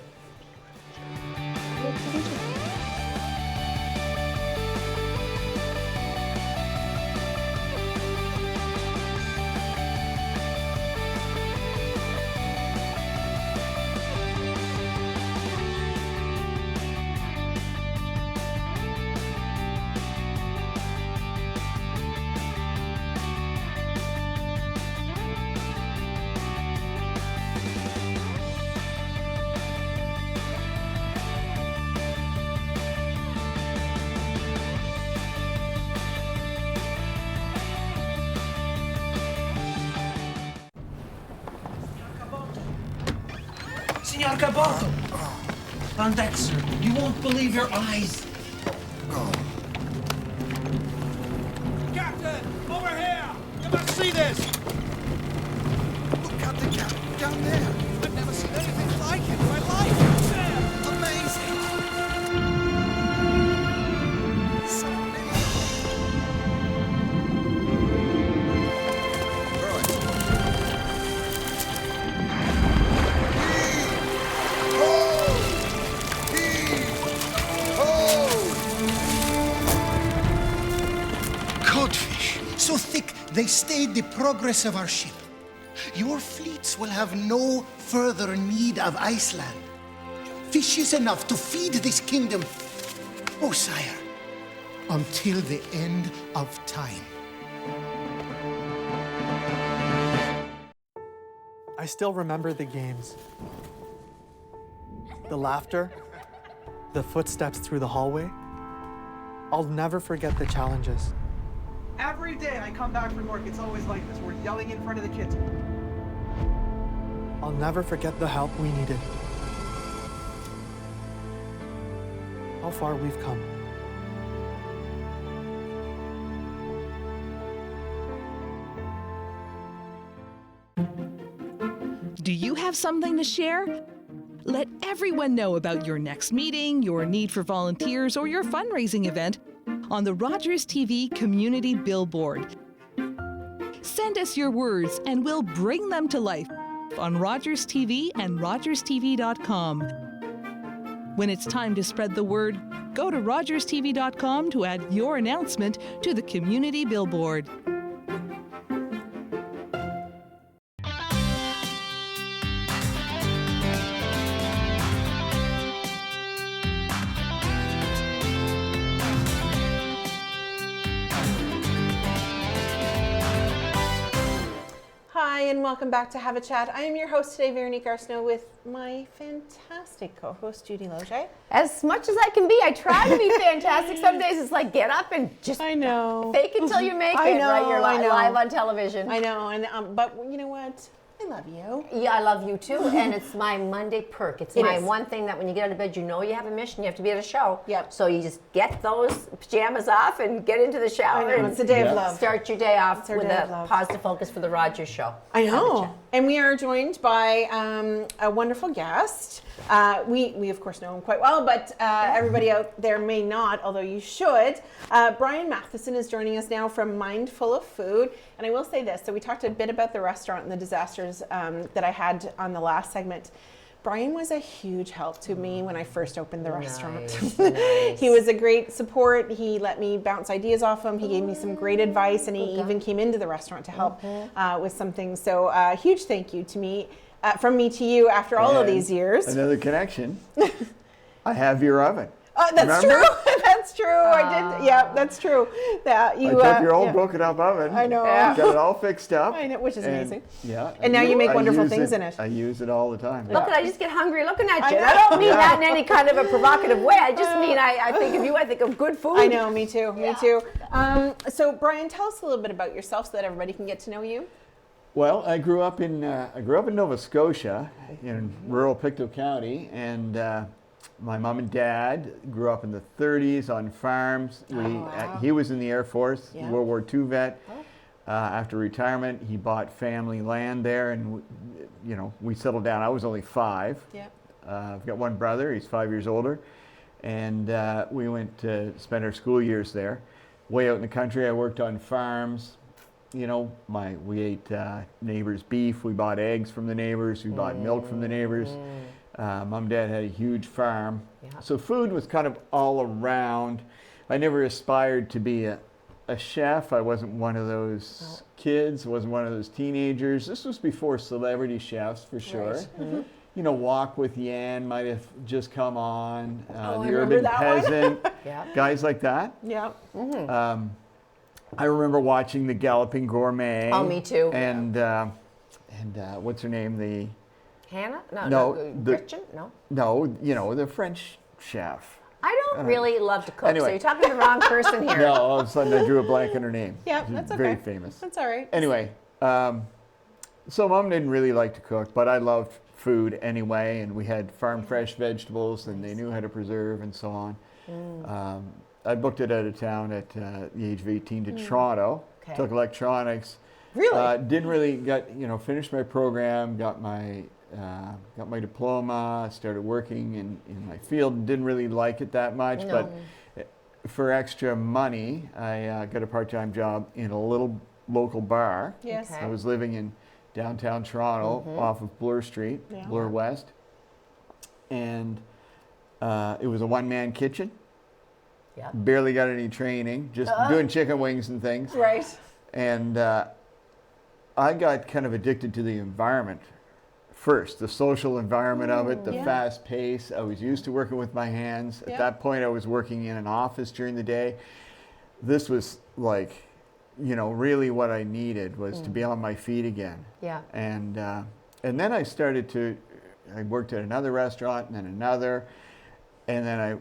Signor Caboto! On deck, sir. You won't believe your eyes. Captain! Over here! You must see this! Look at the captain down there. I've never seen anything like it in my life! Amazing! So big. Codfish, so thick they stayed the progress of our ship. Your fleets will have no further need of Iceland. Fish is enough to feed this kingdom, oh sire, until the end of time. I still remember the games. The laughter, the footsteps through the hallway. I'll never forget the challenges. Every day I come back from work, it's always like this. We're yelling in front of the kids. I'll never forget the help we needed. How far we've come. Do you have something to share? Let everyone know about your next meeting, your need for volunteers, or your fundraising event on the Rogers TV Community Billboard. Send us your words and we'll bring them to life on Rogers TV and rogerstv.com. When it's time to spread the word, go to rogerstv.com to add your announcement to the Community Billboard. Hi, and welcome back to Have a Chat. I am your host today, Veronique Arsenault, with my fantastic co-host, Judy Loge. As much as I can be, I try to be fantastic. Some days it's like get up and just fake it till you make it. Right, you're live on television. I know, and but you know what? I love you. Yeah, I love you too, and it's my Monday perk. It's my one thing that when you get out of bed, you know you have a mission. You have to be at a show. Yep. So you just get those pajamas off and get into the shower. I know, it's a day of love. Start your day off with day a of love. positive focus for the Rogers Show. I know. And we are joined by a wonderful guest. We of course know him quite well, but everybody out there may not, although you should. Brian Matheson is joining us now from Mindful of Food. And I will say this, so we talked a bit about the restaurant and the disasters that I had on the last segment. Brian was a huge help to me when I first opened the restaurant. Nice. He was a great support. He let me bounce ideas off him. He gave me some great advice, and he even came into the restaurant to help with some things. So huge thank you to me, from me to you after all of these years. Another connection. I have your oven. That's Remember? true. That's true. I did. Yeah, that's true. That I took your old broken up oven. I know. Got it all fixed up. I know, which is amazing. Yeah. And now you make wonderful things in it. I use it all the time. Look, I just get hungry looking at you. I don't mean that in any kind of a provocative way. I just mean I think of you. I think of good food. I know. Me too. Me too. So Brian, tell us a little bit about yourself so that everybody can get to know you. Well, I grew up in Nova Scotia, in rural Pictou County, and my mom and dad grew up in the 30s on farms. He was in the Air Force, World War II vet. After retirement, he bought family land there, and we settled down. I was only 5. I've got one brother. He's 5 years older, and we went to spend our school years there. Way out in the country, I worked on farms. We ate neighbors' beef. We bought eggs from the neighbors. We bought milk from the neighbors. Mom and Dad had a huge farm. So food was kind of all around. I never aspired to be a chef. I wasn't one of those kids. I wasn't one of those teenagers. This was before celebrity chefs, for sure. Right. Walk with Yan might have just come on. I The Urban Peasant. Yeah. Guys like that. Yeah. I remember watching The Galloping Gourmet. Oh, me too. And what's her name? Hannah? No, Christian? No. No, the French chef. I don't really love to cook, Anyway. so you're talking to the wrong person here. No, all of a sudden I drew a blank on her name. Yeah, She's that's okay. very famous. That's all right. Anyway, so Mom didn't really like to cook, but I loved food anyway, and we had farm fresh vegetables, and they knew how to preserve and so on. I booked it out of town at the age of 18 to Toronto. Okay. Took electronics. Really? Didn't really finished my program, got my diploma, started working in my field. Didn't really like it that much, but for extra money, I got a part-time job in a little local bar. Yes. I was living in downtown Toronto off of Bloor Street, Bloor West. And it was a one-man kitchen. Yeah. Barely got any training, just doing chicken wings and things. Right. And I got kind of addicted to the environment first, the social environment of it, the fast pace. I was used to working with my hands. At that point, I was working in an office during the day. This was like, really what I needed was to be on my feet again. Yeah. And then I I worked at another restaurant and then another, and then I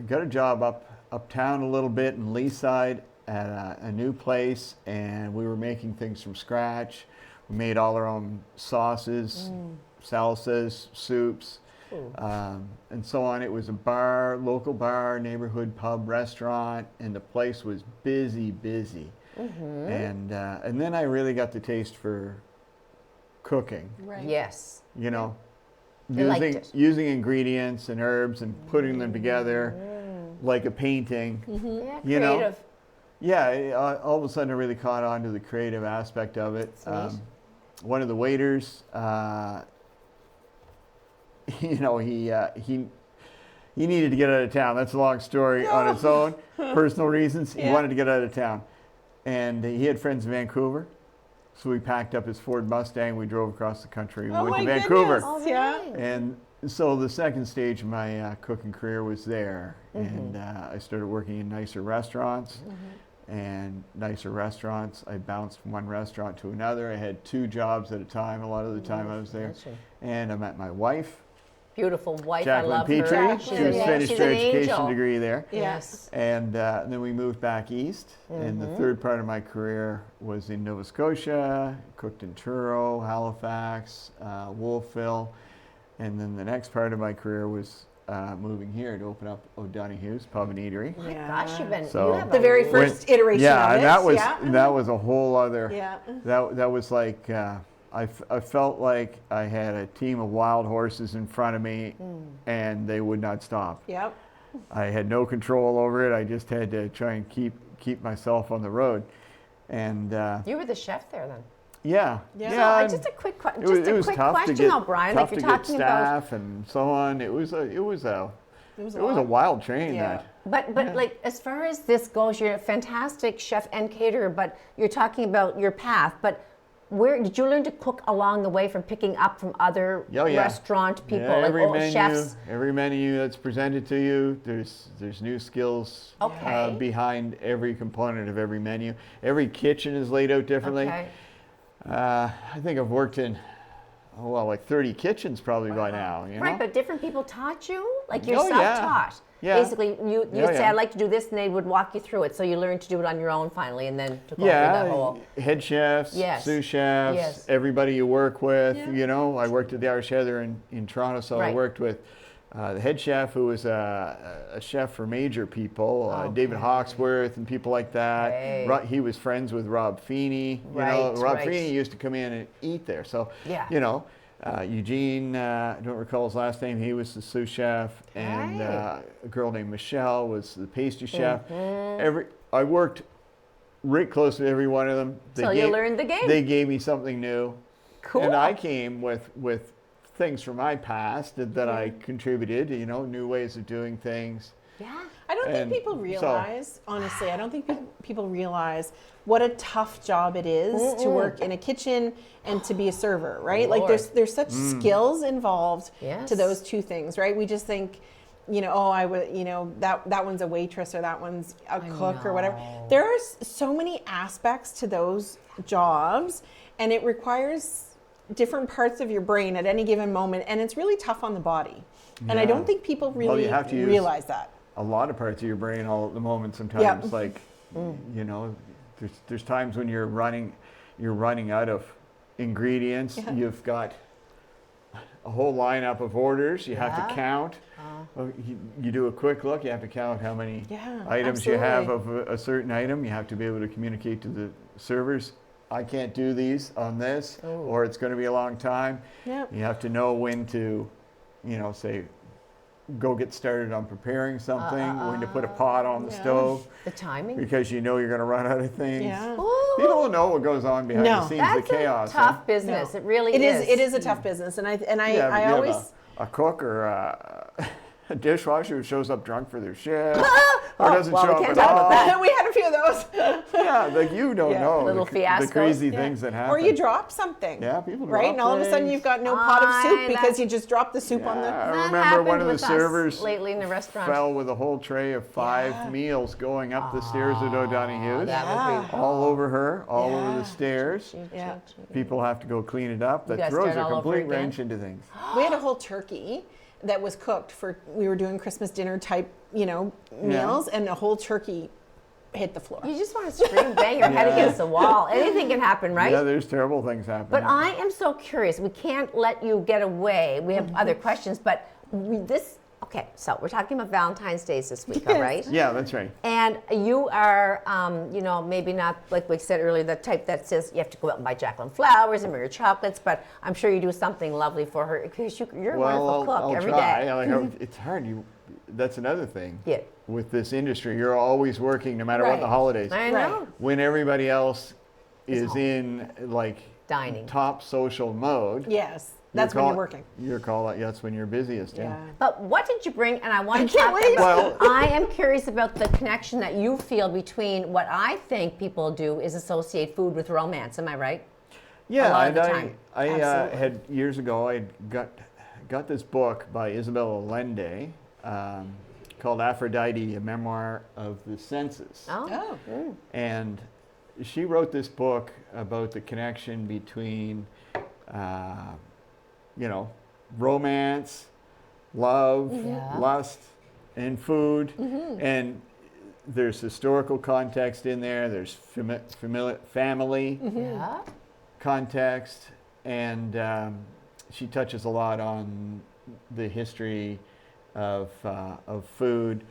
got a job uptown a little bit in Leaside at a new place, and we were making things from scratch. We made all our own sauces, salsas, soups, and so on. It was a bar, local bar, neighborhood pub, restaurant, and the place was busy. And then I really got the taste for cooking. Right. Yes. You know, They liked it. using ingredients and herbs and putting them together like a painting. Yeah, You know? creative. Yeah, all of a sudden I really caught on to the creative aspect of it. One of the waiters, you know, he needed to get out of town. That's a long story on its own. Personal reasons. He wanted to get out of town. And he had friends in Vancouver. So we packed up his Ford Mustang. We drove across the country. We went to Vancouver. Yeah. And so the second stage of my cooking career was there. And I started working in nicer restaurants. And nicer restaurants, I bounced from one restaurant to another. I had 2 jobs at a time a lot of the time I was there. And I met my wife. Beautiful wife, Jacqueline I love Petrie. her. She was finished her education degree there. Yes. And then we moved back east. And the third part of my career was in Nova Scotia, cooked in Truro, Halifax, Wolfville. And then the next part of my career was moving here to open up O'Donoghue's Pub and Eatery. My gosh, you have the very first iteration yeah, of it. And that was a whole other. Yeah. That was like I felt like I had a team of wild horses in front of me, and they would not stop. Yep. I had no control over it. I just had to try and keep myself on the road. And you were the chef there then. Yeah. So just a quick question, though, Brian. Tough Like you're to get talking staff about and so on. It was a wild train. That. But like as far as this goes, you're a fantastic chef and caterer. But you're talking about your path. But where did you learn to cook along the way from picking up from other restaurant people, chefs? Every menu that's presented to you, there's new skills behind every component of every menu. Every kitchen is laid out differently. Okay. I think I've worked in, like 30 kitchens probably by now. You know? Right, but different people taught you? Like you're self-taught. Yeah. Basically, you say, I'd like to do this, and they would walk you through it. So you learned to do it on your own finally, and then took over that whole... head chefs, sous chefs, everybody you work with. You know, I worked at the Irish Heather in Toronto, so I worked with the head chef, who was a chef for major people, David Hawksworth and people like that. He was friends with Rob Feeney. Rob Feeney used to come in and eat there. So, you know, Eugene, I don't recall his last name, he was the sous chef. And a girl named Michelle was the pastry chef. I worked right close to every one of them. You learned the game. They gave me something new. Cool. And I came with things from my past that I contributed, you know, new ways of doing things. Yeah. I don't think people realize, honestly, I don't think people realize what a tough job it is to work in a kitchen and to be a server, right? Like there's such skills involved to those two things, right? We just think, you know, that one's a waitress or that one's a cook or whatever. There are so many aspects to those jobs, and it requires different parts of your brain at any given moment, and it's really tough on the body. And I don't think people really you have to realize that. A lot of parts of your brain all at the moment sometimes. Like, you know, there's times when you're running out of ingredients. You've got a whole lineup of orders. You have to count. You do a quick look. You have to count how many items you have of a certain item. You have to be able to communicate to the servers, I can't do these on this, or it's going to be a long time. You have to know when to, you know, say, go get started on preparing something, when to put a pot on the stove. The timing. Because you know you're going to run out of things. People don't know what goes on behind the scenes, the chaos. That's a tough business. It really is. It is a tough business, and I always... a cook or a dishwasher who shows up drunk for their shift, or doesn't show up at all. We had a few of those. Like you don't know little the crazy things that happen. Or you drop something. Yeah, people drop right, and all of a sudden you've got no pot of soup because you just dropped the soup on the. I remember one of the servers lately in the restaurant fell with a whole tray of 5 meals going up the stairs at O'Donoghue's. All over her, all over the stairs. People have to go clean it up. That throws a complete wrench into things. We had a whole turkey that was cooked we were doing Christmas dinner type, you know, meals, and a whole turkey hit the floor. You just want to scream, bang your head against the wall. Anything can happen, right? Yeah, there's terrible things happening. But I am so curious. We can't let you get away. We have other questions, but Okay, so we're talking about Valentine's Days this week, all right? Yeah, that's right. And you are, maybe not, like we said earlier, the type that says you have to go out and buy Jacqueline flowers and Mary chocolates, but I'm sure you do something lovely for her because you're a wonderful cook every day. It's hard. That's another thing. Yeah. With this industry, you're always working no matter what the holidays. I know. When everybody else is in dining, top social mode. Yes. That's when you're working. That's when you're busiest. Yeah. But what did you bring? And I want to talk about. I am curious about the connection that you feel between what I think people do is associate food with romance. Am I right? Yeah. A lot of the time. I had years ago. I got this book by Isabella Allende called Aphrodite: A Memoir of the Senses. Oh. And she wrote this book about the connection between romance, love, lust, and food. And there's historical context in there. There's family context. And she touches a lot on the history of food,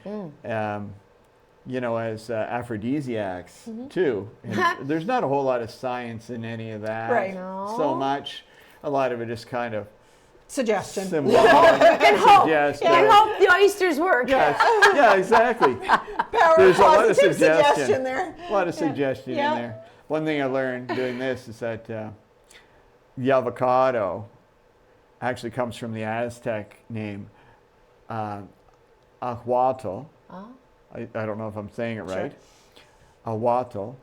as aphrodisiacs too. And there's not a whole lot of science in any of that so much. A lot of it is kind of suggestion. You can hope the oysters work. Yeah, exactly. There's a lot of suggestion there. A lot of suggestion in there. One thing I learned doing this is that the avocado actually comes from the Aztec name ahuatl. I don't know if I'm saying it right. Ahuatl,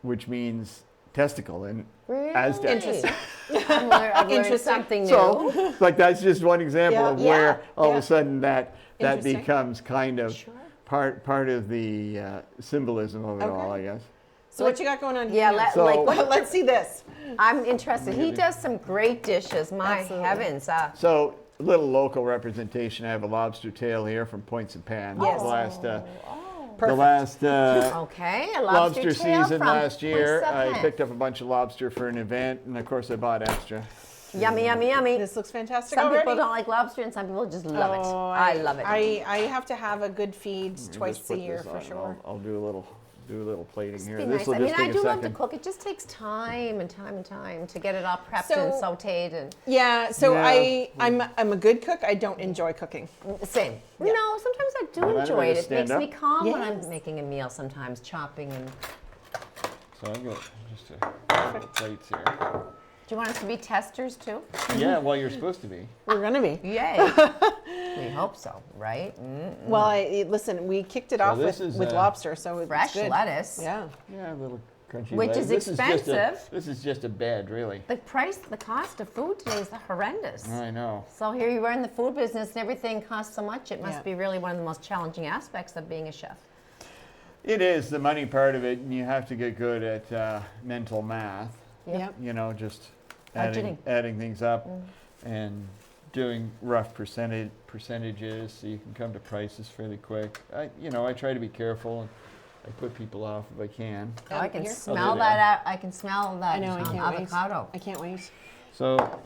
which means testicle in Aztec. Interesting. I've learned something new. So, that's just one example of where all of a sudden that becomes kind of part of the symbolism of it all, I guess. So what you got going on here? Yeah, let's see this. I'm interested. He does some great dishes. My heavens. So a little local representation. I have a lobster tail here from Points and Pans. Yes. The last okay, a lobster season last year, I picked up a bunch of lobster for an event, and of course I bought extra. Yummy, yummy, yummy. This looks fantastic. Some people don't like lobster, and some people just love it. I love it. I have to have a good feed twice a year for sure. I'll do a little plating here. Nice. I mean, I do love to cook. It just takes time and time and time to get it all prepped and sautéed and. Yeah. So I'm a good cook. I don't enjoy cooking. Same. Yeah. No, sometimes I do enjoy it. It makes me calm when I'm making a meal. Sometimes chopping and. So I've got just a couple of plates here. Do you want us to be testers too? Yeah, well, you're supposed to be. We're gonna be. Yay. We hope so, right? Well, listen, we kicked it off with lobster, so it's fresh good. Lettuce. Yeah. Yeah, a little crunchy. Which is expensive. This is just a bed, really. The cost of food today is horrendous. I know. So here you are in the food business, and everything costs so much. It must be really one of the most challenging aspects of being a chef. It is the money part of it, and you have to get good at mental math. Yep. Just adding things up and doing rough percentages so you can come to prices fairly quick. I try to be careful and I put people off if I can. Oh, I can smell that. I can smell that avocado. I can't wait. So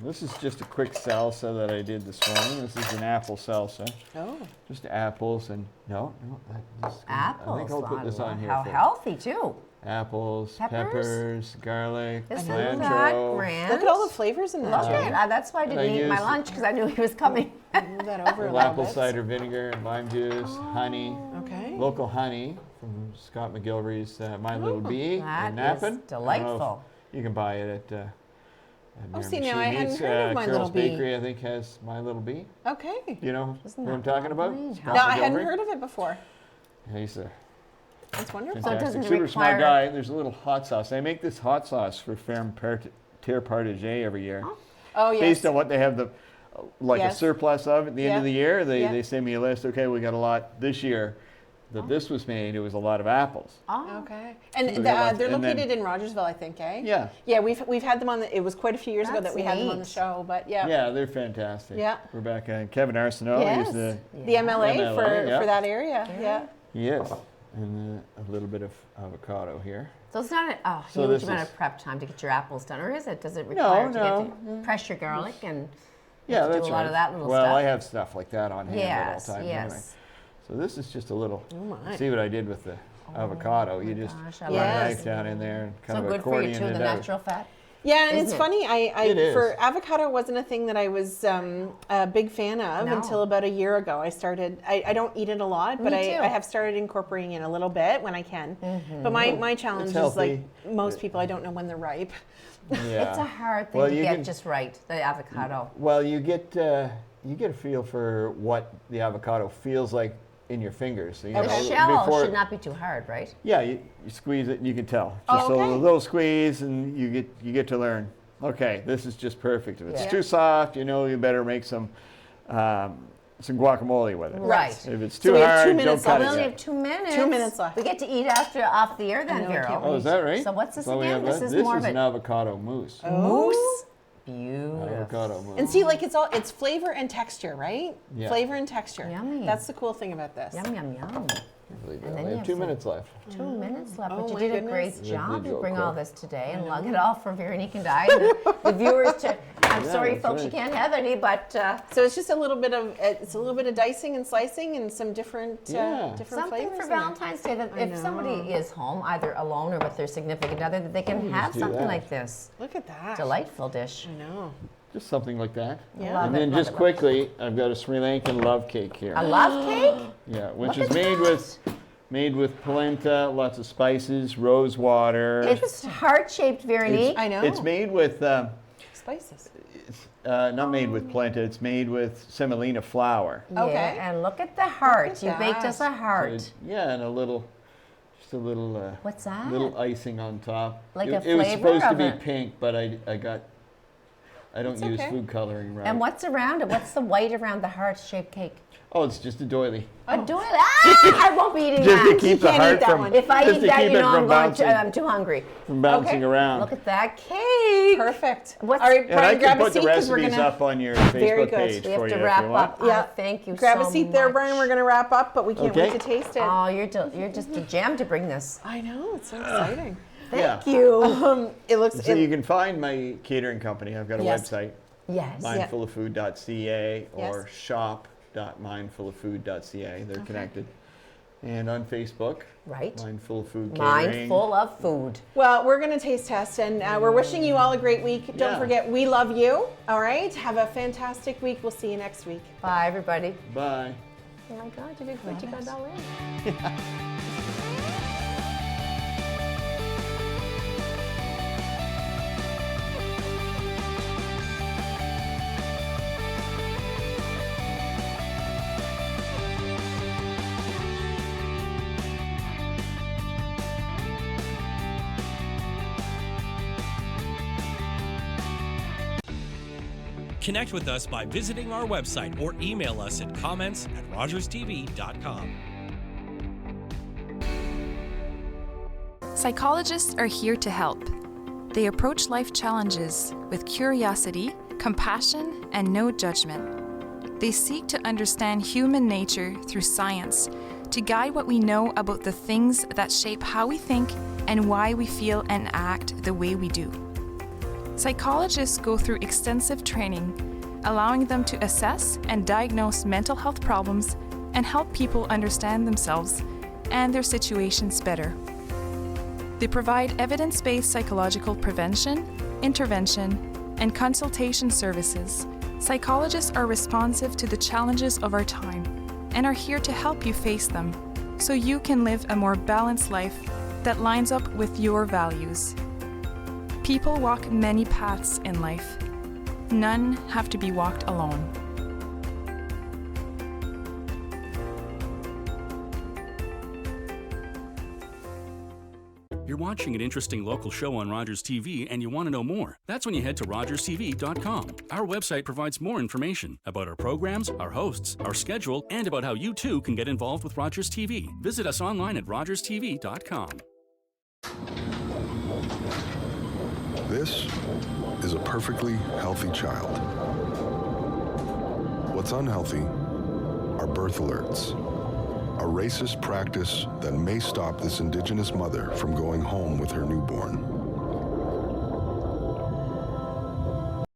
this is just a quick salsa that I did this morning. This is an apple salsa. Oh. Just apples and apples. I think I'll put this on here. How healthy too. Apples, peppers, garlic, cilantro. Look at all the flavors in that. Look at that's why I didn't eat my lunch because I knew he was coming. Move that over a little apple bit. cider vinegar and lime juice, honey. Okay. Local honey from Scott McGilvery's My Little Bee in Napan. Delightful. You can buy it at Miramichi. See, now I hadn't heard of My Little Bee. Bakery, I think, has My Little Bee. Okay. You know what I'm talking about? No, I hadn't heard of it before. Yeah, he's a That's wonderful. fantastic, super smart guy. There's a little hot sauce. I make this hot sauce for Ferme Terre Partagée every year. Oh, yes. Based on what they have a surplus of at the end of the year, they send me a list. Okay, we got a lot this year. That this was made, it was a lot of apples. Oh, okay. And they're located in Rogersville, I think, eh? Yeah. Yeah, we've had them on it was quite a few years ago that we had them on the show, but yeah. Yeah, they're fantastic. Yeah. Rebecca and Kevin Arsenault, he's the MLA for that area. Yeah. He is. And a little bit of avocado here. So it's not a huge amount of prep time to get your apples done, or is it? Does it require to press your garlic and Yeah, to that's do a lot right. of that little well, stuff. I have stuff like that on hand at all Yes, times yes. anyway. So this is just a little, Oh my. see what I did with the avocado. You just gosh, I run a love knife this. down in there and kind So of good for you accordion too, it the out. natural fat. Yeah, and Isn't it's it? funny. It is. For avocado wasn't a thing that I was a big fan of No. until about a year ago. I started. I don't eat it a lot, but Me too. I have started incorporating it a little bit when I can. But my challenge is like most people. I don't know when they're ripe. Yeah. It's a hard thing Well, to you get can- just right, the avocado. Well, you get a feel for what the avocado feels like in your fingers. So, you The know, shell before- should not be too hard, right? Yeah, you squeeze it and you can tell. Oh, Just okay. a little squeeze and you get to learn. Okay, this is just perfect. If it's Yeah. too soft, you know you better make some guacamole with it. Right. If it's So too we have 2 hard, don't minutes cut left. We it only yet. have 2 minutes. 2 minutes left. We get to eat after off the air then, I know, I Vero. can't Oh, is that right? So what's this So we again? have This that. is more of an it. avocado mousse. Mousse. Beautiful. Avocado mousse. And see, like it's flavor and texture, right? Yeah. Flavor and texture. Yummy. That's the cool thing about this. Yum, yum, yum. We then only you have have 2 some- minutes left. 2 minutes left, Oh but you my did a goodness. great They job did to go bring all quick. this today and lug it all for Veronique and I. And the viewers to, I'm Yeah, sorry, that's folks, you right. can't have any, but So it's just a little bit of dicing and slicing and some different Yeah. different something flavors for in there. Valentine's Day that I if somebody know. is home, either alone or with their significant other, that they can have do something that. like this. Look at that. Delightful dish. I know. Just something like that. Yeah. Love And it, then love just it, love it. quickly, I've got a Sri Lankan love cake here. A love cake? Yeah, which Look is at made with polenta, lots of spices, rose water. It's heart-shaped, Veronique. I know. It's made with Spices. not made with polenta. It's made with semolina flour. Okay. Yeah, and look at the heart. at You baked that. us a heart. Yeah, and just a little. What's that? Little icing on top. Like it, a it was flavor supposed to of be it. pink, but I don't It's use okay. food coloring right. And what's around it? What's the white around the heart-shaped cake? Oh, it's just a doily. A doily. Ah, I won't be eating Just that. to keep the can't eat heart that from one. If I just eat to that, keep you it know from I'm bouncing, I'm too hungry. from bouncing around. Look at that cake. Perfect. What's- All right, And Brian, I grab can a put seat the 'cause we're recipes gonna. up on your Very Facebook good. page We have for to you wrap if you want. up. Yeah. Thank you Grab so a seat there, much. Brian. We're gonna wrap up, but we can't wait Okay. to taste it. Oh, you're just a jam to bring this. I know. It's so exciting. Yeah. Thank you. It looks. So you can find my catering company. I've got a Yes. website, Yes. mindfuloffood.ca or Yes. shop.mindfuloffood.ca. They're connected. And on Facebook, Right. Mindful of Food Catering. Mindful of food. Well, we're going to taste test, and we're wishing you all a great week. Don't Yeah. forget, we love you. All right. Have a fantastic week. We'll see you next week. Bye, everybody. Bye. Oh my God, you did good. You got it all in. Connect with us by visiting our website or email us at comments@rogerstv.com. Psychologists are here to help. They approach life challenges with curiosity, compassion, and no judgment. They seek to understand human nature through science to guide what we know about the things that shape how we think and why we feel and act the way we do. Psychologists go through extensive training, allowing them to assess and diagnose mental health problems and help people understand themselves and their situations better. They provide evidence-based psychological prevention, intervention, and consultation services. Psychologists are responsive to the challenges of our time and are here to help you face them so you can live a more balanced life that lines up with your values. People walk many paths in life. None have to be walked alone. You're watching an interesting local show on Rogers TV and you want to know more. That's when you head to rogerstv.com. Our website provides more information about our programs, our hosts, our schedule, and about how you too can get involved with Rogers TV. Visit us online at rogerstv.com. This is a perfectly healthy child. What's unhealthy are birth alerts, a racist practice that may stop this Indigenous mother from going home with her newborn.